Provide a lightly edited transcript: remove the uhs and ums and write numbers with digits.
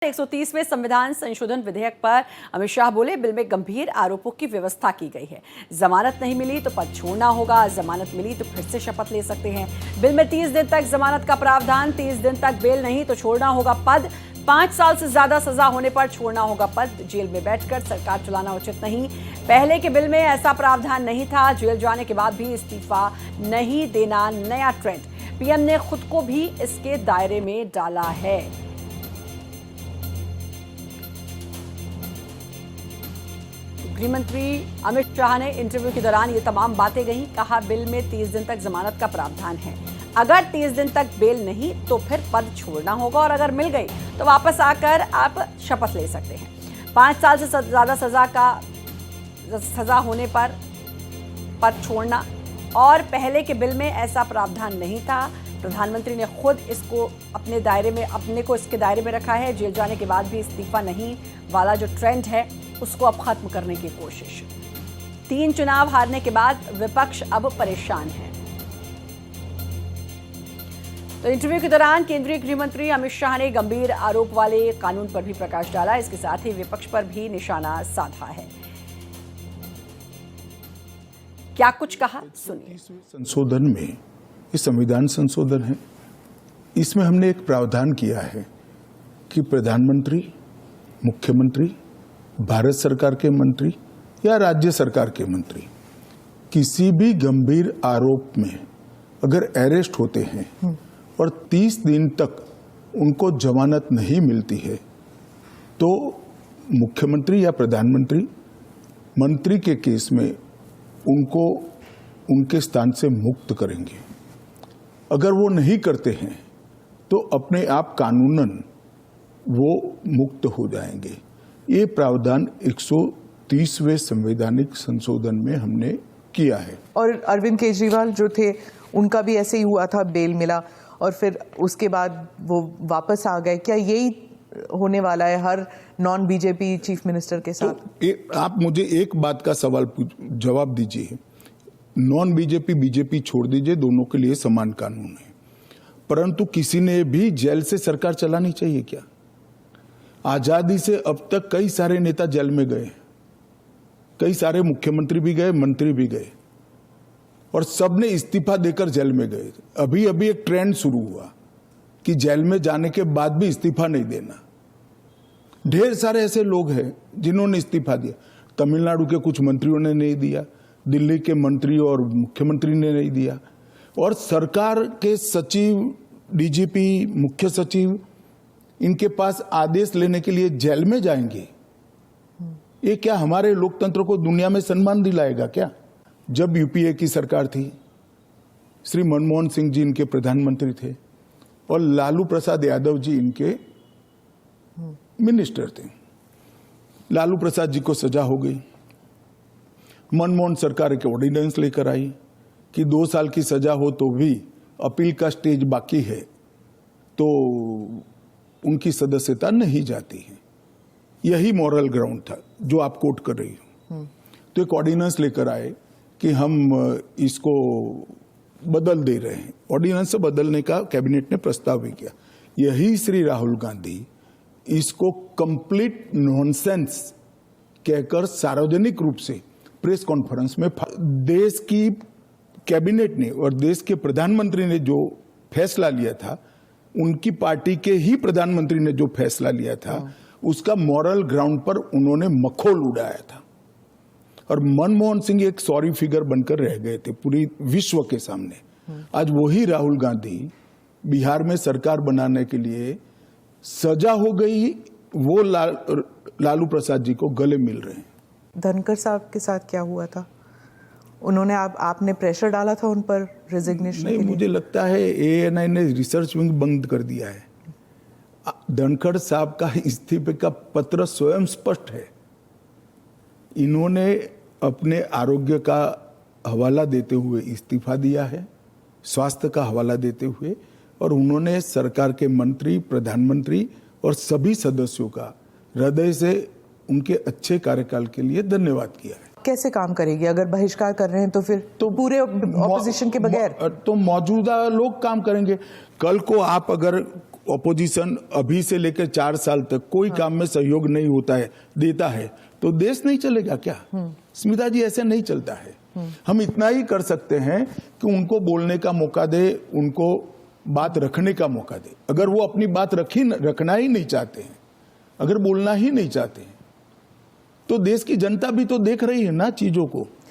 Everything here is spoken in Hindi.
130वें संविधान संशोधन विधेयक पर अमित शाह बोले, बिल में गंभीर आरोपों की व्यवस्था की गई है। जमानत नहीं मिली तो पद छोड़ना होगा, जमानत मिली तो फिर से शपथ ले सकते हैं। बिल में 30 दिन तक जमानत का प्रावधान, 30 दिन तक बेल नहीं तो छोड़ना होगा पद, 5 साल से ज्यादा सजा होने पर छोड़ना होगा पद, जेल में बैठकर सरकार चलाना उचित नहीं। पहले के बिल में ऐसा प्रावधान नहीं था। जेल जाने के बाद भी इस्तीफा नहीं देना नया ट्रेंड, पीएम ने खुद को भी इसके दायरे में डाला है। गृह मंत्री अमित शाह ने इंटरव्यू के दौरान ये तमाम बातें कही। कहा, बिल में 30 दिन तक जमानत का प्रावधान है, अगर 30 दिन तक बेल नहीं तो फिर पद छोड़ना होगा और अगर मिल गई तो वापस आकर आप शपथ ले सकते हैं। 5 साल से ज्यादा सजा होने पर पद छोड़ना, और पहले के बिल में ऐसा प्रावधान नहीं था। प्रधानमंत्री ने खुद इसको अपने को इसके दायरे में रखा है। जेल जाने के बाद भी इस्तीफा नहीं वाला जो ट्रेंड है उसको अब खत्म करने की कोशिश। 3 चुनाव हारने के बाद विपक्ष अब परेशान है। तो इंटरव्यू के दौरान केंद्रीय गृह मंत्री अमित शाह ने गंभीर आरोप वाले कानून पर भी प्रकाश डाला। इसके साथ ही विपक्ष पर भी निशाना साधा है। क्या कुछ कहा, सुनिए। संशोधन में ये संविधान संशोधन है, इसमें हमने एक प्रावधान किया है कि प्रधानमंत्री, मुख्यमंत्री, भारत सरकार के मंत्री या राज्य सरकार के मंत्री किसी भी गंभीर आरोप में अगर अरेस्ट होते हैं और 30 दिन तक उनको जमानत नहीं मिलती है तो मुख्यमंत्री या प्रधानमंत्री मंत्री के केस में उनको उनके स्थान से मुक्त करेंगे। अगर वो नहीं करते हैं तो अपने आप कानूनन वो मुक्त हो जाएंगे। ये प्रावधान 130वें संवैधानिक संशोधन में हमने किया है। और अरविंद केजरीवाल जो थे उनका भी ऐसे ही हुआ था, बेल मिला और फिर उसके बाद वो वापस आ गए। क्या यही होने वाला है हर नॉन बीजेपी चीफ मिनिस्टर के साथ? तो आप मुझे एक बात का जवाब दीजिए। नॉन बीजेपी बीजेपी छोड़ दीजिए, दोनों के लिए समान कानून है, परंतु किसी ने भी जेल से सरकार चलानी चाहिए क्या? आजादी से अब तक कई सारे नेता जेल में गए, कई सारे मुख्यमंत्री भी गए, मंत्री भी गए, और सबने इस्तीफा देकर जेल में गए। अभी अभी एक ट्रेंड शुरू हुआ कि जेल में जाने के बाद भी इस्तीफा नहीं देना। ढेर सारे ऐसे लोग हैं जिन्होंने इस्तीफा दिया। तमिलनाडु के कुछ मंत्रियों ने नहीं दिया, दिल्ली के मंत्री और मुख्यमंत्री ने नहीं दिया, और सरकार के सचिव, डीजीपी, मुख्य सचिव इनके पास आदेश लेने के लिए जेल में जाएंगे। ये क्या हमारे लोकतंत्र को दुनिया में सम्मान दिलाएगा क्या? जब यूपीए की सरकार थी, श्री मनमोहन सिंह जी इनके प्रधानमंत्री थे और लालू प्रसाद यादव जी इनके मिनिस्टर थे। लालू प्रसाद जी को सजा हो गई। मनमोहन सरकार एक ऑर्डिनेंस लेकर आई कि 2 साल की सजा हो तो भी अपील का स्टेज बाकी है तो उनकी सदस्यता नहीं जाती है। यही मॉरल ग्राउंड था जो आप कोट कर रही हो। तो एक ऑर्डिनेंस लेकर आए कि हम इसको बदल दे रहे हैं। ऑर्डिनेंस से बदलने का कैबिनेट ने प्रस्ताव भी किया। यही श्री राहुल गांधी इसको कंप्लीट नॉनसेंस कहकर सार्वजनिक रूप से प्रेस कॉन्फ्रेंस में देश की कैबिनेट ने और देश के प्रधानमंत्री ने जो फैसला लिया था, उनकी पार्टी के ही प्रधानमंत्री ने जो फैसला लिया था, उसका मॉरल ग्राउंड पर उन्होंने मखौल उड़ाया था। और मनमोहन सिंह एक सॉरी फिगर बनकर रह गए थे पूरी विश्व के सामने। आज वही राहुल गांधी बिहार में सरकार बनाने के लिए सजा हो गई, वो लालू प्रसाद जी को गले मिल रहे हैं। धनखड़ साहब के साथ क्या हुआ था? उन्होंने आपने प्रेशर डाला था उन पर रेजिग्नेशन के लिए? मुझे लगता है एएनआई ने रिसर्च विंग बंद कर दिया है। धनखड़ साहब का इस्तीफे का पत्र स्वयं स्पष्ट है। इन्होंने अपने आरोग्य का हवाला देते हुए इस्तीफा दिया है, स्वास्थ्य का हवाला देते हुए, और उन्होंने सरकार के मंत्री, प्रधानमंत्री और सभी सदस्यों का हृदय से उनके अच्छे कार्यकाल के लिए धन्यवाद किया है। कैसे काम करेगी अगर बहिष्कार कर रहे हैं तो? फिर तो पूरे ऑपोजिशन के बगैर तो मौजूदा लोग काम करेंगे। कल को आप अगर ऑपोजिशन अभी से लेकर 4 साल तक कोई काम में सहयोग नहीं होता है, देता है, तो देश नहीं चलेगा क्या? स्मिता जी, ऐसे नहीं चलता है। हम इतना ही कर सकते हैं कि उनको बोलने का मौका दे, उनको बात रखने का मौका दे। अगर वो अपनी बात रखना ही नहीं चाहते हैं, अगर बोलना ही नहीं चाहते हैं, तो देश की जनता भी तो देख रही है ना चीजों को।